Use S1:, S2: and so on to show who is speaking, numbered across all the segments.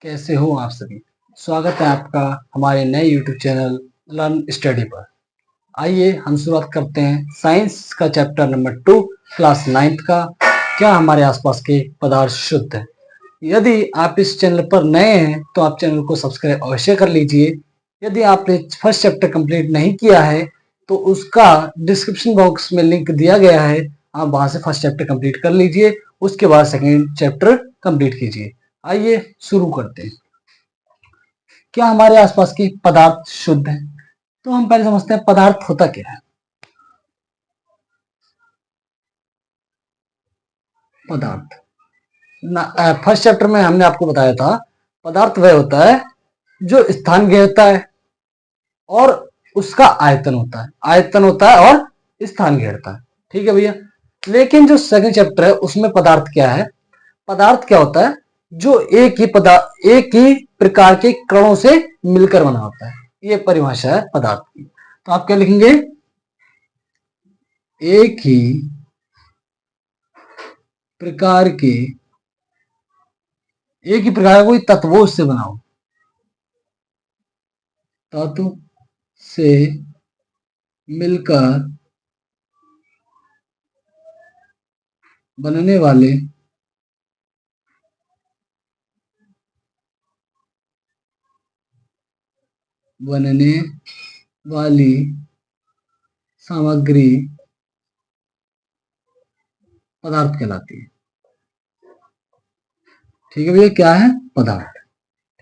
S1: कैसे हो आप सभी। स्वागत है आपका हमारे नए यूट्यूब चैनल लर्न स्टडी पर। आइए हम शुरुआत करते हैं साइंस का चैप्टर नंबर 2 क्लास 9th का। क्या हमारे आसपास के पदार्थ शुद्ध हैं। यदि आप इस चैनल पर नए हैं तो आप चैनल को सब्सक्राइब अवश्य कर लीजिए। यदि आपने फर्स्ट चैप्टर कंप्लीट नहीं किया है तो उसका डिस्क्रिप्शन बॉक्स में लिंक दिया गया है, आप वहां से फर्स्ट चैप्टर कंप्लीट कर लीजिए, उसके बाद सेकेंड चैप्टर कंप्लीट कीजिए। आइए शुरू करते हैं। क्या हमारे आसपास के पदार्थ शुद्ध हैं? तो हम पहले समझते हैं पदार्थ होता क्या है। पदार्थ फर्स्ट चैप्टर में हमने आपको बताया था पदार्थ वह होता है जो स्थान घेरता है और उसका आयतन होता है, और स्थान घेरता है। ठीक है भैया। लेकिन जो सेकंड चैप्टर है उसमें पदार्थ क्या है। पदार्थ क्या होता है जो एक ही प्रकार के कणों से मिलकर बना होता है। ये परिभाषा है पदार्थ की। तो आप क्या लिखेंगे, एक ही प्रकार के कोई तत्वों से बना हो, तत्व से मिलकर बनने वाली सामग्री पदार्थ कहलाती है। ठीक है भैया, क्या है पदार्थ।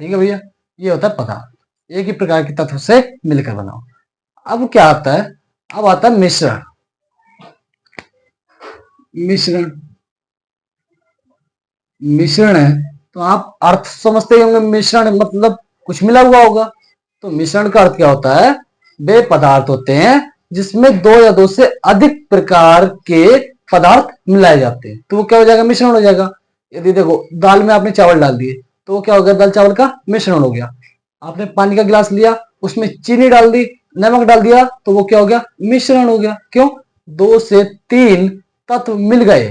S1: ठीक है भैया, ये होता है पदार्थ, एक ही प्रकार के तत्व से मिलकर बना हो। अब क्या आता है, अब आता है मिश्रण। मिश्रण है तो आप अर्थ समझते होंगे, मिश्रण मतलब कुछ मिला हुआ होगा। तो मिश्रण का अर्थ क्या होता है, वे पदार्थ होते हैं जिसमें दो या दो से अधिक प्रकार के पदार्थ मिलाए जाते हैं, तो वो क्या हो जाएगा, मिश्रण हो जाएगा। यदि देखो दाल में आपने चावल डाल दिए तो वो क्या हो गया, दाल चावल का मिश्रण हो गया। आपने पानी का गिलास लिया, उसमें चीनी डाल दी, नमक डाल दिया, तो वो क्या हो गया, मिश्रण हो गया। क्यों, 2 से 3 तत्व मिल गए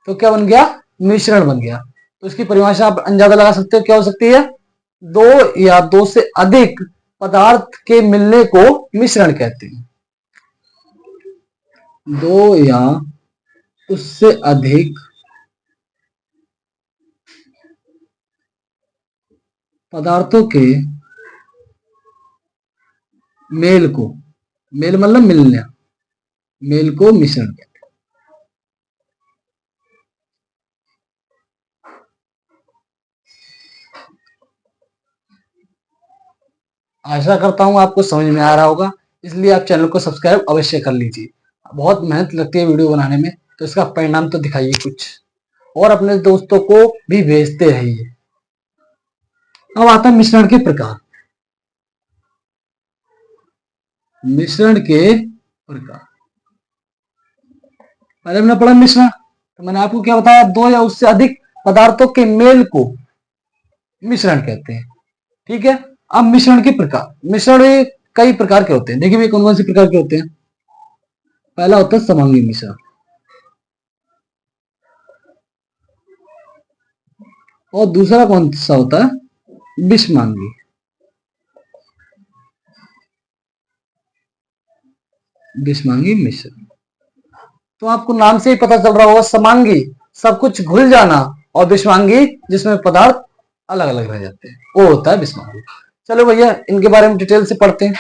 S1: तो क्या बन गया, मिश्रण बन गया। तो इसकी परिभाषा आप अंदाजा लगा सकते हो क्या हो सकती है, 2 या 2 से अधिक पदार्थ के मिलने को मिश्रण कहते हैं। 2 या उससे अधिक पदार्थों के मेल मतलब मिलना, मेल को मिश्रण कहते हैं। आशा करता हूं आपको समझ में आ रहा होगा, इसलिए आप चैनल को सब्सक्राइब अवश्य कर लीजिए। बहुत मेहनत लगती है वीडियो बनाने में, तो इसका परिणाम तो दिखाइए कुछ, और अपने दोस्तों को भी भेजते रहिए। अब आता है मिश्रण के प्रकार। मिश्रण के प्रकार, पहले हमने पढ़ा मिश्रण, तो मैंने आपको क्या बताया, 2 या उससे अधिक पदार्थों के मेल को मिश्रण कहते हैं। ठीक है। अब मिश्रण के प्रकार, मिश्रण कई प्रकार के होते हैं। देखिए कौन कौन से प्रकार के होते हैं। पहला होता है समांगी मिश्रण, और दूसरा कौन सा होता है, विषमांगी। मिश्रण तो आपको नाम से ही पता चल रहा होगा, समांगी सब कुछ घुल जाना, और विषमांगी जिसमें पदार्थ अलग अलग रह जाते हैं, वो होता है विषमांगी। चलो भैया इनके बारे में डिटेल से पढ़ते हैं।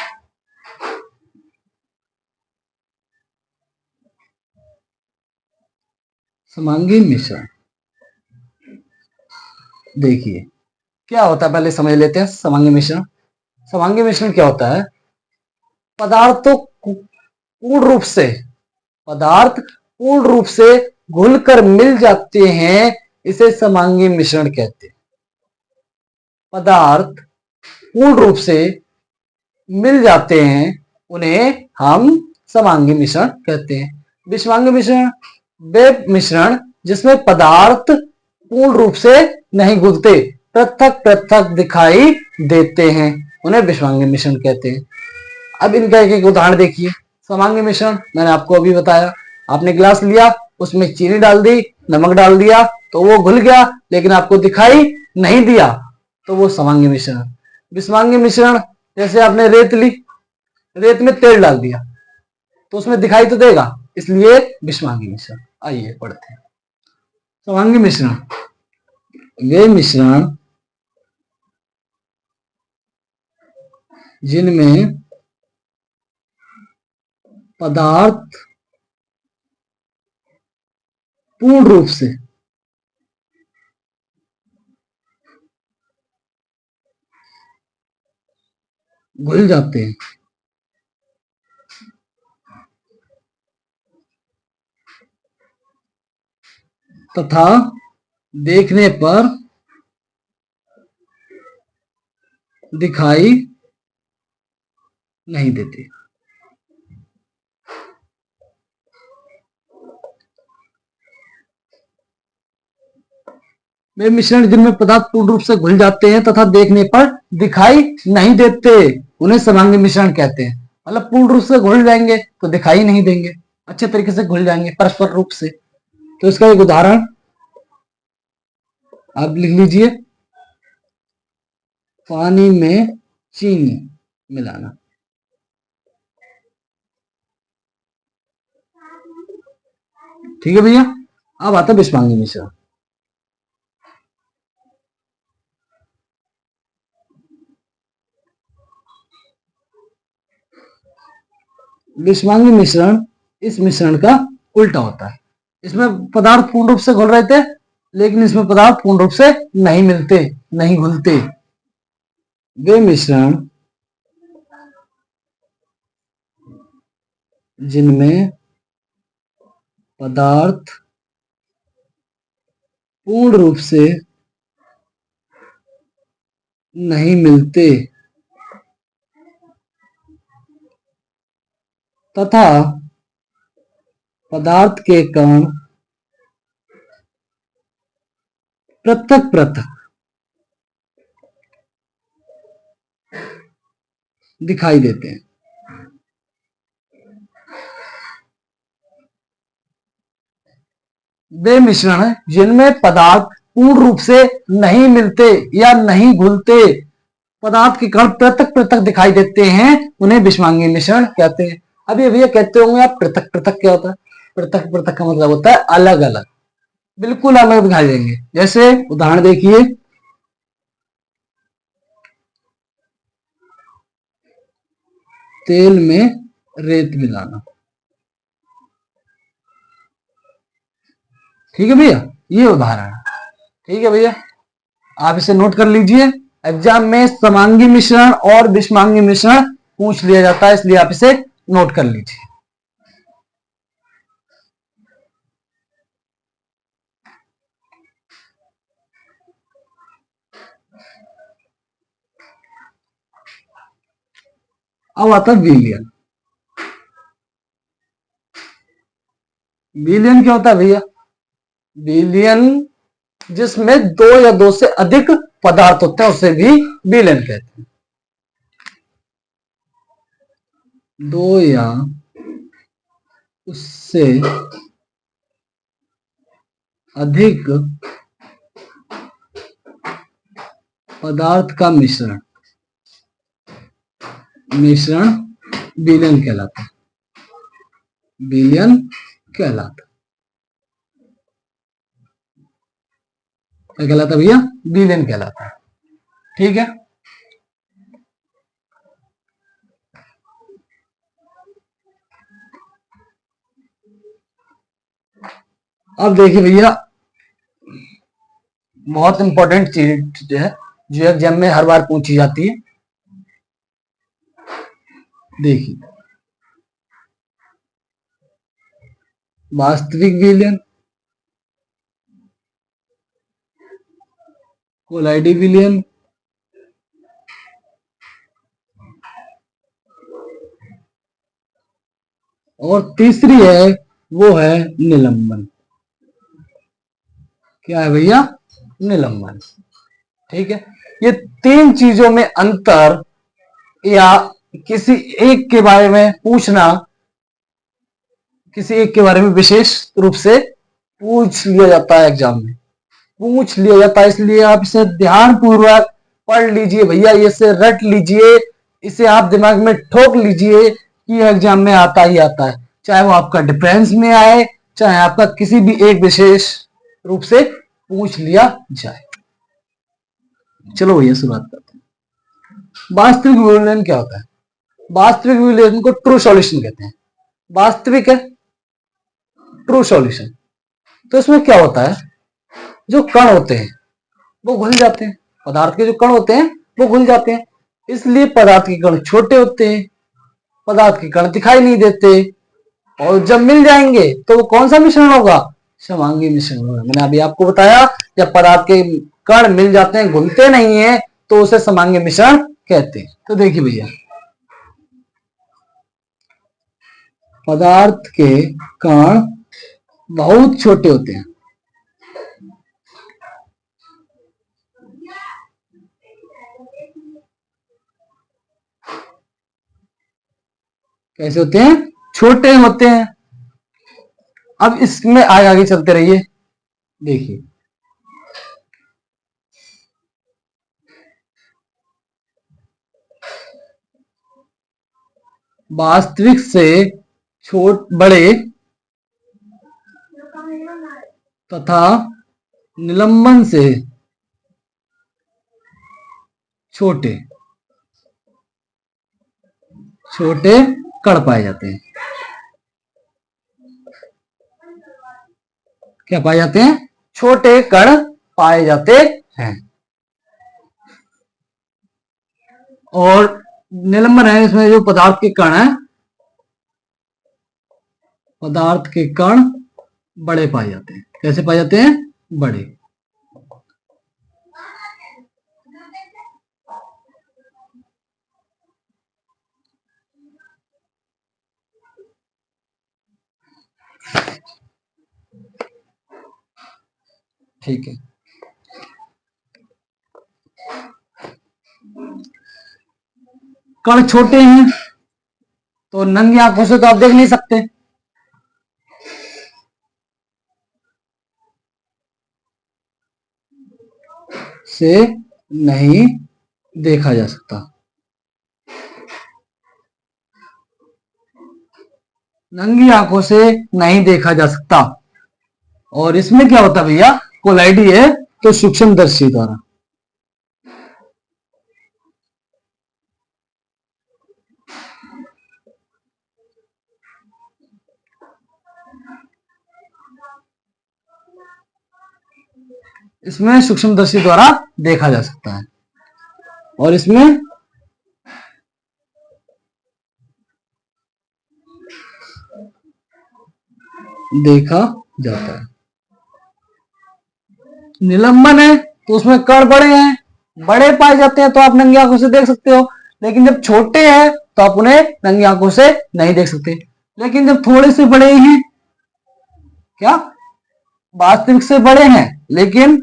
S1: समांगी मिश्रण, देखिए क्या होता है, पहले समझ लेते हैं समांगी मिश्रण। समांगी मिश्रण क्या होता है, पदार्थों पदार्थ पूर्ण रूप से घुलकर मिल जाते हैं, इसे समांगी मिश्रण कहते हैं। पदार्थ पूर्ण रूप से मिल जाते हैं उन्हें हम समांगी मिश्रण कहते हैं। विषमांगी मिश्रण, वे मिश्रण जिसमें पदार्थ पूर्ण रूप से नहीं घुलते, पृथक पृथक दिखाई देते हैं, उन्हें विषमांगी मिश्रण कहते हैं। अब इनका एक एक उदाहरण देखिए। समांगी मिश्रण मैंने आपको अभी बताया, आपने गिलास लिया, उसमें चीनी डाल दी, नमक डाल दिया, तो वो घुल गया लेकिन आपको दिखाई नहीं दिया, तो वो समांगी मिश्रण। विषमांगी मिश्रण, जैसे आपने रेत ली, रेत में तेल डाल दिया तो उसमें दिखाई तो देगा, इसलिए विषमांगी मिश्रण। आइए पढ़ते हैं। समांगी मिश्रण वे मिश्रण जिनमें पदार्थ पूर्ण रूप से घुल जाते हैं तथा देखने पर दिखाई नहीं देते। वे मिश्रण जिनमें पदार्थ पूर्ण रूप से घुल जाते हैं तथा देखने पर दिखाई नहीं देते, उन्हें समांगी मिश्रण कहते हैं। मतलब पूर्ण रूप से घुल जाएंगे तो दिखाई नहीं देंगे, अच्छे तरीके से घुल जाएंगे परस्पर रूप से। तो इसका एक उदाहरण आप लिख लीजिए, पानी में चीनी मिलाना। ठीक है भैया। अब आता है विषमांगी मिश्रण। विषमांगी मिश्रण इस मिश्रण का उल्टा होता है। इसमें पदार्थ पूर्ण रूप से घुल रहे थे, लेकिन इसमें पदार्थ पूर्ण रूप से नहीं मिलते, नहीं घुलते। वे मिश्रण जिनमें पदार्थ पूर्ण रूप से नहीं मिलते तथा पदार्थ के कण पृथक पृथक दिखाई देते हैं। वे मिश्रण जिनमें पदार्थ पूर्ण रूप से नहीं मिलते या नहीं घुलते, पदार्थ के कण पृथक पृथक दिखाई देते हैं, उन्हें विषमांगी मिश्रण कहते हैं। अब ये भैया कहते होंगे आप पृथक पृथक क्या होता है? पृथक पृथक का मतलब होता है अलग अलग, बिल्कुल अलग दिखाई देंगे। जैसे उदाहरण देखिए, तेल में रेत मिलाना। ठीक है भैया, ये उदाहरण है। ठीक है भैया, आप इसे नोट कर लीजिए। एग्जाम में समांगी मिश्रण और विषमांगी मिश्रण पूछ लिया जाता है, इसलिए आप इसे नोट कर लीजिए। अब आता है विलयन। विलयन क्या होता है भैया? विलयन जिसमें दो या दो से अधिक पदार्थ होते हैं उसे भी विलयन कहते हैं। दो या उससे अधिक पदार्थ का मिश्रण विलयन कहलाता है। विलयन कहलाता क्या कहलाता भैया? विलयन कहलाता है। ठीक है, अब देखिए भैया, बहुत इंपॉर्टेंट चीज है जो एग्जाम में हर बार पूछी जाती है। देखिए, वास्तविक विलयन, कोलाइडी विलयन, और तीसरी है वो है निलंबन। क्या है भैया? निलंबन। ठीक है, ये तीन चीजों में अंतर या किसी एक के बारे में पूछना, किसी एक के बारे में विशेष रूप से पूछ लिया जाता है एग्जाम में, पूछ लिया जाता है, इसलिए आप इसे ध्यान पूर्वक पढ़ लीजिए भैया, ये से रट लीजिए, इसे आप दिमाग में ठोक लीजिए कि एग्जाम में आता ही आता है, चाहे वो आपका डिफेंस में आए, चाहे आपका किसी भी एक विशेष रूप से पूछ लिया जाए। चलो भैया शुरुआत करते हैं। वास्तविक विवरण क्या होता है? वास्तविक विवरण को ट्रू सॉल्यूशन कहते हैं। वास्तविक है, ट्रू सॉल्यूशन। तो इसमें क्या होता है, जो कण होते हैं वो घुल जाते हैं, पदार्थ के जो कण होते हैं वो घुल जाते हैं, इसलिए पदार्थ के कण छोटे होते हैं, पदार्थ के कण दिखाई नहीं देते, और जब मिल जाएंगे तो वो कौन सा मिश्रण होगा? समांगी मिश्रण होगा। मैंने अभी आपको बताया, जब पदार्थ के कण मिल जाते हैं, घुलते नहीं है, तो उसे समांगी मिश्रण कहते हैं। तो देखिए भैया, पदार्थ के कण बहुत छोटे होते हैं, कैसे होते हैं? छोटे होते हैं। अब इसमें आगे आगे चलते रहिए, देखिए वास्तविक से छोट बड़े तथा निलंबन से छोटे छोटे कण पाए जाते हैं। क्या पाए जाते हैं? छोटे कण पाए जाते हैं। और निलंबन है, इसमें जो पदार्थ के कण है, पदार्थ के कण बड़े पाए जाते हैं। कैसे पाए जाते हैं? बड़े। ठीक है, कण छोटे हैं तो नंगी आंखों से तो आप देख नहीं सकते, से नहीं देखा जा सकता। नंगी आंखों से नहीं देखा जा सकता। और इसमें क्या होता है भैया? कोलाइडी है तो सूक्ष्मदर्शी द्वारा। इसमें सूक्ष्मदर्शी द्वारा देखा जा सकता है, और इसमें देखा जाता है। निलंबन है तो उसमें कण बड़े हैं, बड़े पाए जाते हैं तो आप नंगी आंखों से देख सकते हो, लेकिन जब छोटे हैं तो आप उन्हें नंगी आंखों से नहीं देख सकते। लेकिन जब थोड़े से बड़े हैं, क्या वास्तविक से बड़े हैं लेकिन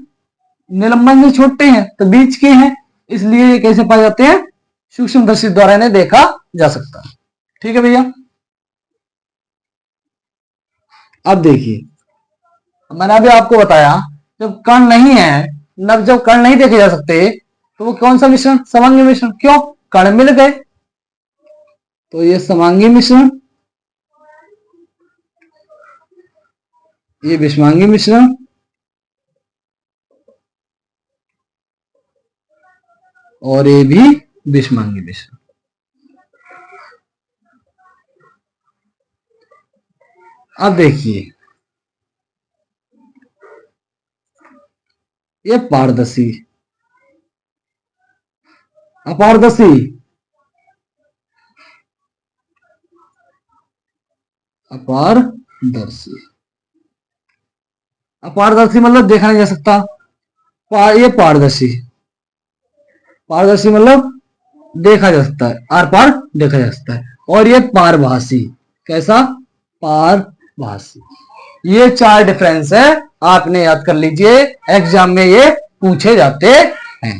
S1: निलंबन से छोटे हैं तो बीच के हैं, इसलिए ये कैसे पाए जाते हैं? सूक्ष्मदर्शी द्वारा इन्हें देखा जा सकता है। ठीक है भैया, अब देखिए, मैंने अभी आपको बताया, जब कण नहीं है, जब कण नहीं देखे जा सकते, तो वो कौन सा मिश्रण? समांगी मिश्रण। क्यों? कण मिल गए, तो ये समांगी मिश्रण, ये विषमांगी मिश्रण, और ये भी विषमांगी मिश्रण। अब देखिए, ये पारदर्शी, अपारदर्शी, अपारदर्शी, अपारदर्शी मतलब देखा नहीं जा सकता। ये पारदर्शी, पारदर्शी मतलब देखा जा सकता है, आर पार देखा जा सकता है। और ये पारभासी, कैसा? पारभासी। ये चार डिफरेंस है, आपने याद कर लीजिए, एग्जाम में ये पूछे जाते हैं।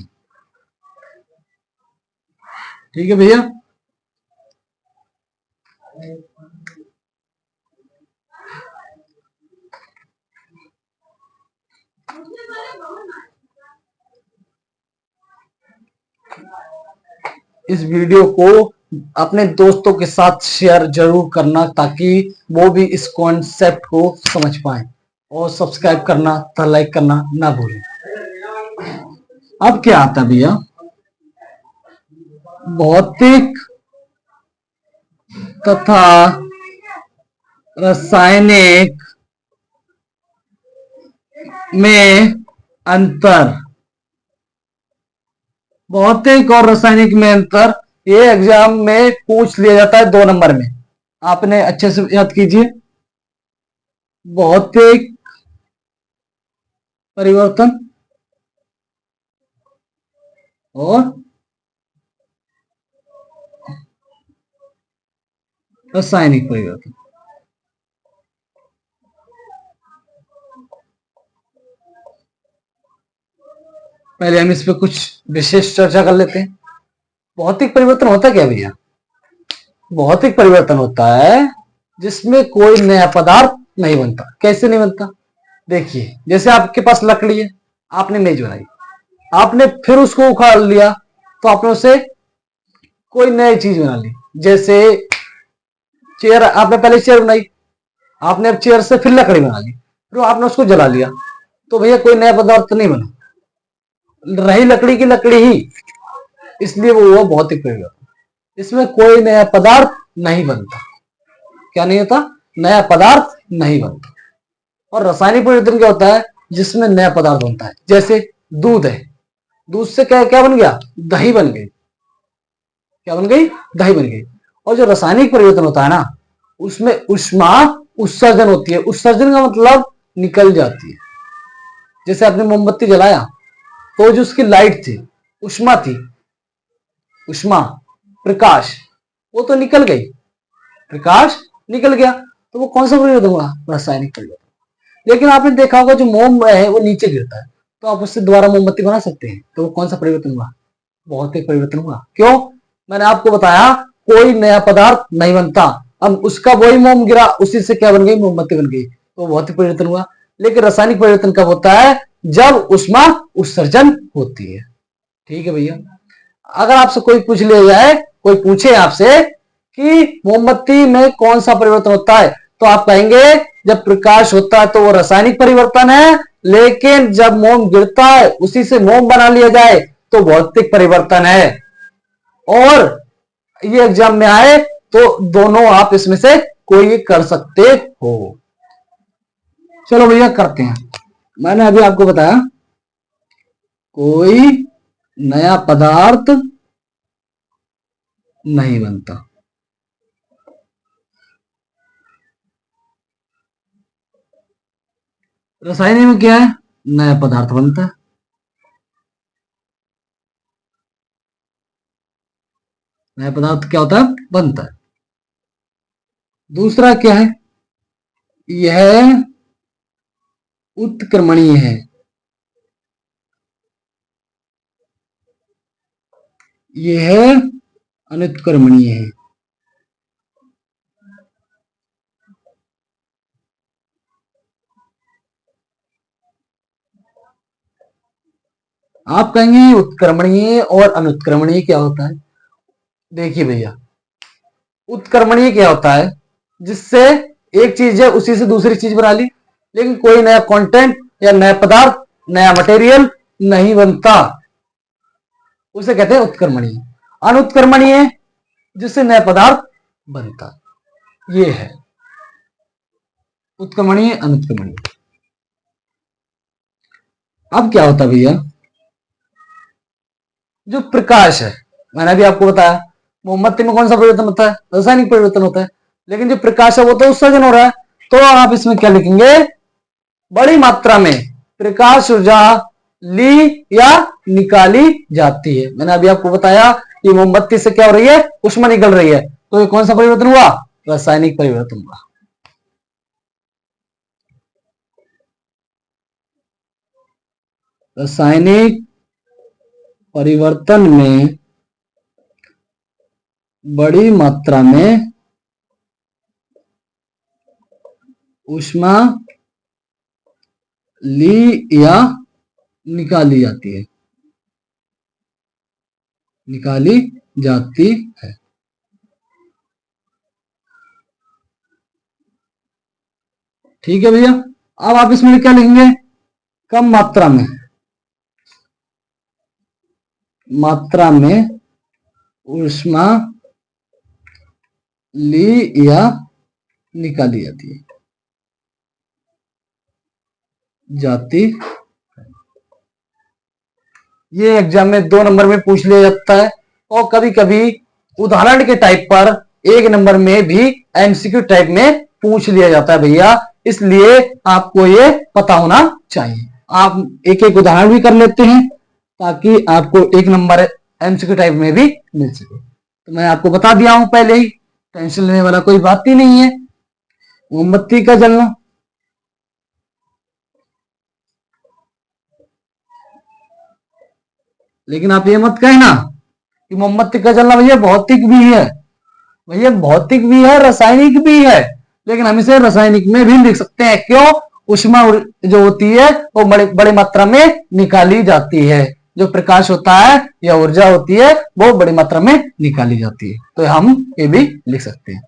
S1: ठीक है भैया, इस वीडियो को अपने दोस्तों के साथ शेयर जरूर करना ताकि वो भी इस कॉन्सेप्ट को समझ पाए, और सब्सक्राइब करना तथा लाइक करना ना भूलें। अब क्या आता भैया, भौतिक तथा रासायनिक में अंतर। भौतिक और रासायनिक में अंतर, ये एग्जाम में पूछ लिया जाता है 2 नंबर में। आपने अच्छे से याद कीजिए, भौतिक परिवर्तन और रासायनिक परिवर्तन। पहले हम इस पे कुछ विशेष चर्चा कर लेते हैं। भौतिक परिवर्तन होता क्या भैया? भौतिक परिवर्तन होता है जिसमें कोई नया पदार्थ नहीं बनता। कैसे नहीं बनता? देखिए, जैसे आपके पास लकड़ी है, आपने मेज बनाई, आपने फिर उसको उखाड़ लिया तो आपने उसे कोई नई चीज बना ली। जैसे चेयर, आपने पहले चेयर बनाई, आपने अब चेयर से फिर लकड़ी बना ली, फिर आपने उसको जला लिया, तो भैया कोई नया पदार्थ नहीं बना, रही लकड़ी की लकड़ी ही, इसलिए वो हुआ भौतिक परिवर्तन। इसमें कोई नया पदार्थ नहीं बनता। क्या नहीं होता? नया पदार्थ नहीं बनता। और रासायनिक परिवर्तन क्या होता है? जिसमें नया पदार्थ बनता है। जैसे दूध है, दूध से क्या क्या बन गया? दही बन गई। क्या बन गई? दही बन गई। और जो रासायनिक परिवर्तन होता है ना, उसमें ऊष्मा उत्सर्जन होती है। उत्सर्जन का मतलब निकल जाती है। जैसे आपने मोमबत्ती जलाया तो जो उसकी लाइट थी, ऊष्मा थी, ऊष्मा, प्रकाश, वो तो निकल गई, प्रकाश निकल गया, तो वो कौन सा परिवर्तन हुआ? रासायनिक परिवर्तन। लेकिन आपने देखा होगा जो मोम है वो नीचे गिरता है, तो आप उससे दोबारा मोमबत्ती बना सकते हैं, तो वो कौन सा परिवर्तन हुआ? भौतिक परिवर्तन हुआ। क्यों? मैंने आपको बताया, कोई नया पदार्थ नहीं बनता। अब उसका वही मोम गिरा, उसी से क्या बन गई? मोमबत्ती बन गई, तो भौतिक परिवर्तन हुआ। लेकिन रासायनिक परिवर्तन कब होता है? जब ऊष्मा उत्सर्जन होती है। ठीक है भैया। अगर आपसे कोई पूछ लिया जाए, कोई पूछे आपसे कि मोमबत्ती में कौन सा परिवर्तन होता है, तो आप कहेंगे जब प्रकाश होता है तो वो रासायनिक परिवर्तन है, लेकिन जब मोम गिरता है उसी से मोम बना लिया जाए तो भौतिक परिवर्तन है। और ये एग्जाम में आए तो दोनों आप इसमें से कोई कर सकते हो। चलो भैया करते हैं। मैंने अभी आपको बताया, कोई नया पदार्थ नहीं बनता। रासायनिक में क्या है? नया पदार्थ बनता है। नया पदार्थ क्या होता है? बनता है। दूसरा क्या है? यह उत्क्रमणीय है। यह अनुत्क्रमणीय है। आप कहेंगे उत्क्रमणीय और अनुत्क्रमणीय क्या होता है? देखिए भैया, उत्क्रमणीय क्या होता है? जिससे एक चीज है उसी से दूसरी चीज बना ली, लेकिन कोई नया कंटेंट या नया पदार्थ, नया मटेरियल नहीं बनता, उसे कहते हैं उत्क्रमणीय। अनुत्क्रमणीय जिससे नया पदार्थ बनता, ये है उत्क्रमणीय, अनुत्क्रमणीय। अब क्या होता भैया, जो प्रकाश है, मैंने भी आपको बताया मोमबत्ती में कौन सा परिवर्तन होता है? रासायनिक परिवर्तन होता है। लेकिन जो प्रकाश है वो तो उत्सर्जन हो रहा है, तो आप इसमें क्या लिखेंगे? बड़ी मात्रा में प्रकाश ऊर्जा ली या निकाली जाती है। मैंने अभी आपको बताया कि मोमबत्ती से क्या हो रही है? ऊष्मा निकल रही है, तो ये कौन सा परिवर्तन हुआ? रासायनिक परिवर्तन हुआ। रासायनिक परिवर्तन में बड़ी मात्रा में ऊष्मा ली या निकाली जाती है। निकाली जाती है। ठीक है भैया। अब आप इसमें क्या लिखेंगे? कम मात्रा में, मात्रा में ऊष्मा ली या निकाली जाती। ये एग्जाम में 2 नंबर में पूछ लिया जाता है, और कभी कभी उदाहरण के टाइप पर 1 नंबर में भी एमसीक्यू टाइप में पूछ लिया जाता है भैया। इसलिए आपको ये पता होना चाहिए। आप एक एक उदाहरण भी कर लेते हैं ताकि आपको 1 नंबर एमसीक्यू टाइप में भी मिल सके। तो मैं आपको बता दिया हूं पहले ही, टेंशन लेने वाला कोई बात ही नहीं है। मोमबत्ती का जलना, लेकिन आप ये मत कहना कि मोमबत्ती का जलना भैया भौतिक भी है। भैया भौतिक भी है, रासायनिक भी है, लेकिन हम इसे रासायनिक में भी लिख सकते हैं। क्यों? ऊष्मा जो होती है वो बड़े बड़ी मात्रा में निकाली जाती है। जो प्रकाश होता है या ऊर्जा होती है वो बड़ी मात्रा में निकाली जाती है। तो हम ये भी लिख सकते हैं।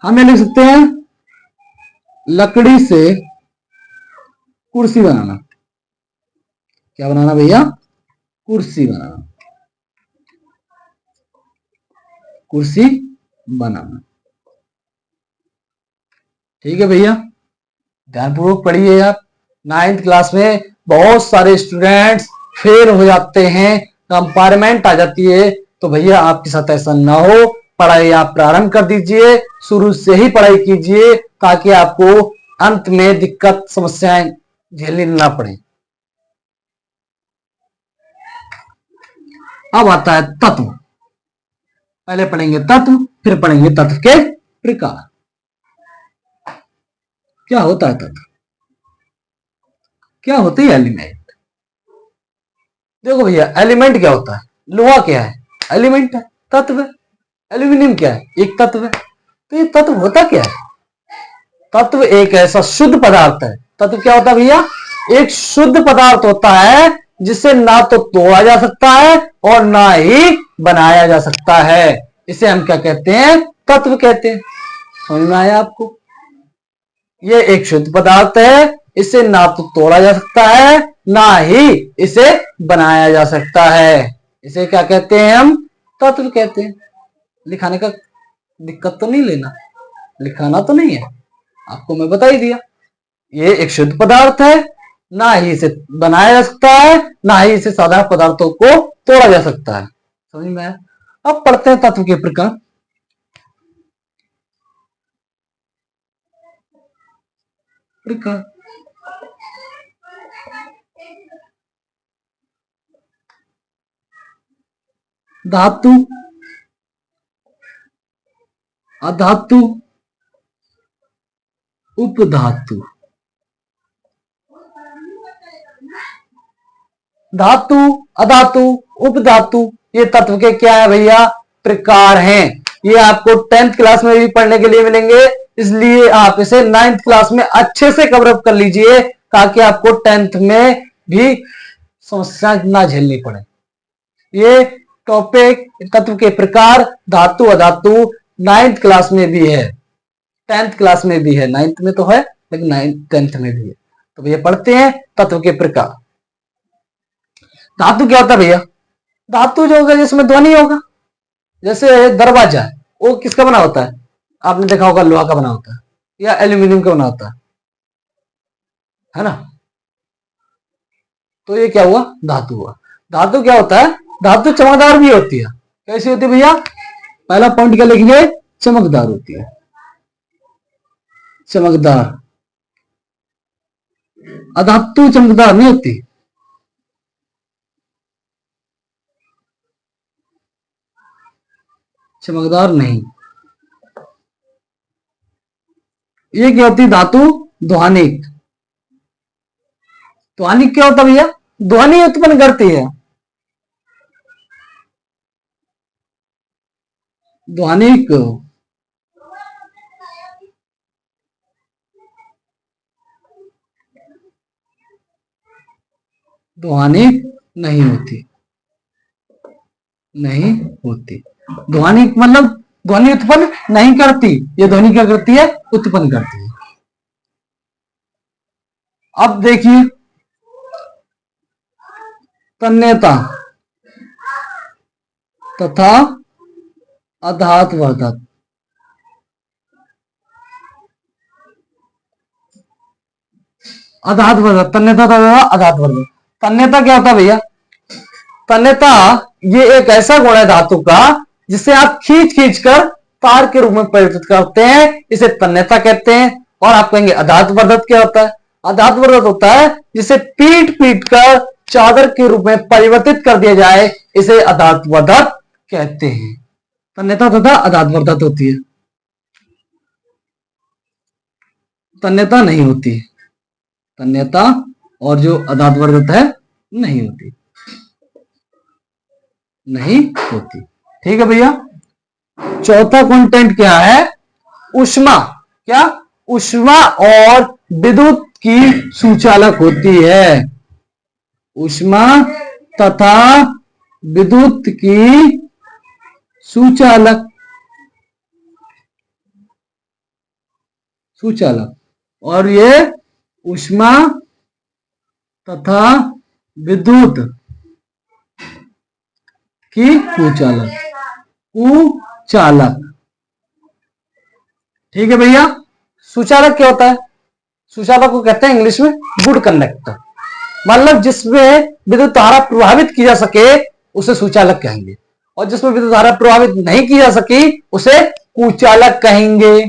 S1: हम ये लिख सकते हैं लकड़ी से कुर्सी बनाना। क्या बनाना भैया? कुर्सी बनाना। कुर्सी बनाना। ठीक है भैया, ध्यानपूर्वक पढ़िए आप। 9th क्लास में बहुत सारे स्टूडेंट्स फेल हो जाते हैं, कंपार्टमेंट आ जाती है। तो भैया आपके साथ ऐसा ना हो, पढ़ाई आप प्रारंभ कर दीजिए, शुरू से ही पढ़ाई कीजिए ताकि आपको अंत में दिक्कत समस्याएं झेलनी ना पड़े। अब आता है तत्व। पहले पढ़ेंगे तत्व, फिर पढ़ेंगे तत्व के प्रकार। क्या होता है तत्व? क्या होते हैं एलिमेंट? देखो भैया, एलिमेंट क्या होता है? लोहा क्या है? एलिमेंट है, तत्व है। एल्यूमिनियम क्या है? एक तत्व है। तो ये तत्व होता क्या है? तत्व एक ऐसा शुद्ध पदार्थ है। तत्व क्या होता है भैया? एक शुद्ध पदार्थ होता है जिसे ना तो तोड़ा जा सकता है और ना ही बनाया जा सकता है। इसे हम क्या कहते हैं? तत्व कहते हैं। समझ में आया आपको? ये एक शुद्ध पदार्थ है, इसे ना तो तोड़ा जा सकता है ना ही इसे बनाया जा सकता है। इसे क्या कहते हैं हम? तत्व कहते हैं। लिखाने का दिक्कत तो नहीं लेना, लिखाना तो नहीं है, आपको मैं बता ही दिया। ये एक शुद्ध पदार्थ है, ना ही इसे बनाया जा सकता है ना ही इसे साधारण पदार्थों को तोड़ा जा सकता है। समझ में आया? अब पढ़ते हैं तत्व के प्रकार। प्रकार धातु, अधातु, उपधातु। धातु, अधातु, उपधातु, ये तत्व के क्या है भैया? प्रकार हैं। ये आपको 10th क्लास में भी पढ़ने के लिए मिलेंगे, इसलिए आप इसे 9th क्लास में अच्छे से कवर अप कर लीजिए ताकि आपको 10th में भी समस्या ना झेलनी पड़े। ये टॉपिक तत्व के प्रकार, धातु, अधातु 9th क्लास में भी है, 10th क्लास में भी है। 9th में तो है लेकिन 10th में भी है। तो भैया पढ़ते हैं तत्व के प्रकार। धातु क्या होता है भैया? धातु जो होगा जिसमें ध्वनि होगा, जैसे दरवाजा है, वो किसका बना होता है? आपने देखा होगा लोहा का बना होता है या एल्यूमिनियम का बना होता है ना? तो ये क्या हुआ? धातु हुआ। धातु क्या होता है? धातु चमकदार भी होती है। कैसी होती है भैया? पहला पॉइंट क्या लिखेंगे? चमकदार होती है। चमकदार। अधातु चमकदार नहीं होती। चमकदार नहीं। ये क्या होती है? धातु ध्वनिक। ध्वनिक क्या होता है भैया? ध्वनि उत्पन्न करती है। ध्वनिक, ध्वनिक नहीं होती। नहीं होती। ध्वनि मतलब ध्वनि उत्पन्न नहीं करती, ये ध्वनि क्या करती है, उत्पन्न करती है। अब देखिए तन्यता तथा अधातुवर्धक। अधातुवर्धक, तन्यता तथा अधातुवर्धक। तन्यता क्या होता है भैया, तन्यता ये एक ऐसा गुण है धातु का जिसे आप खींच खींच कर तार के रूप में परिवर्तित करते हैं, इसे तन्यता कहते हैं। और आप कहेंगे अधातुवर्धक क्या होता है, अधातुवर्धक होता है जिसे पीट पीट कर चादर के रूप में परिवर्तित कर दिया जाए, इसे अधातुवर्धक कहते हैं। तन्यता तथा अधातुवर्धक होती है, तन्यता नहीं होती। तन्यता और जो अधातुवर्धक है नहीं होती, नहीं होती। ठीक है भैया। चौथा कंटेंट क्या है, ऊष्मा। क्या, ऊष्मा और विद्युत की सुचालक होती है। ऊष्मा तथा विद्युत की सुचालक, सुचालक। और ये ऊष्मा तथा विद्युत की कुचालक, कुचालक। ठीक है भैया। सुचालक क्या होता है, सुचालक को कहते हैं इंग्लिश में गुड कंडक्टर, मतलब जिसमें विद्युत धारा प्रभावित की जा सके उसे सुचालक कहेंगे, और जिसमें विद्युत धारा प्रभावित नहीं की जा सकी उसे कुचालक कहेंगे।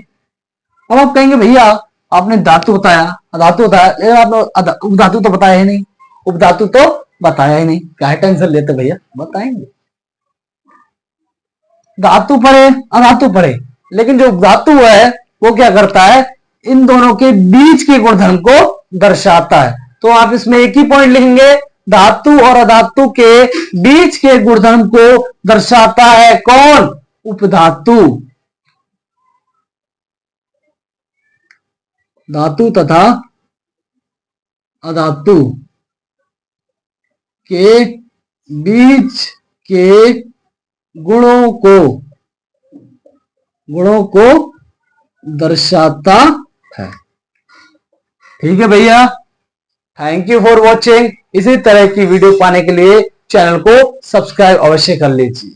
S1: अब आप कहेंगे भैया आपने धातु बताया, धातु बताया, आपने उपधातु तो बताया ही नहीं, उपधातु तो बताया ही नहीं, क्या टेंशन लेते भैया, बताएंगे। धातु पढ़े अधातु पढ़े, लेकिन जो धातु है वो क्या करता है, इन दोनों के बीच के गुणधर्म को दर्शाता है। तो आप इसमें एक ही पॉइंट लिखेंगे, धातु और अधातु के बीच के गुणधर्म को दर्शाता है कौन, उपधातु। धातु तथा अधातु के बीच के गुणों को दर्शाता है। ठीक है भैया। Thank you for watching. इसी तरह की वीडियो पाने के लिए चैनल को सब्सक्राइब अवश्य कर लीजिए।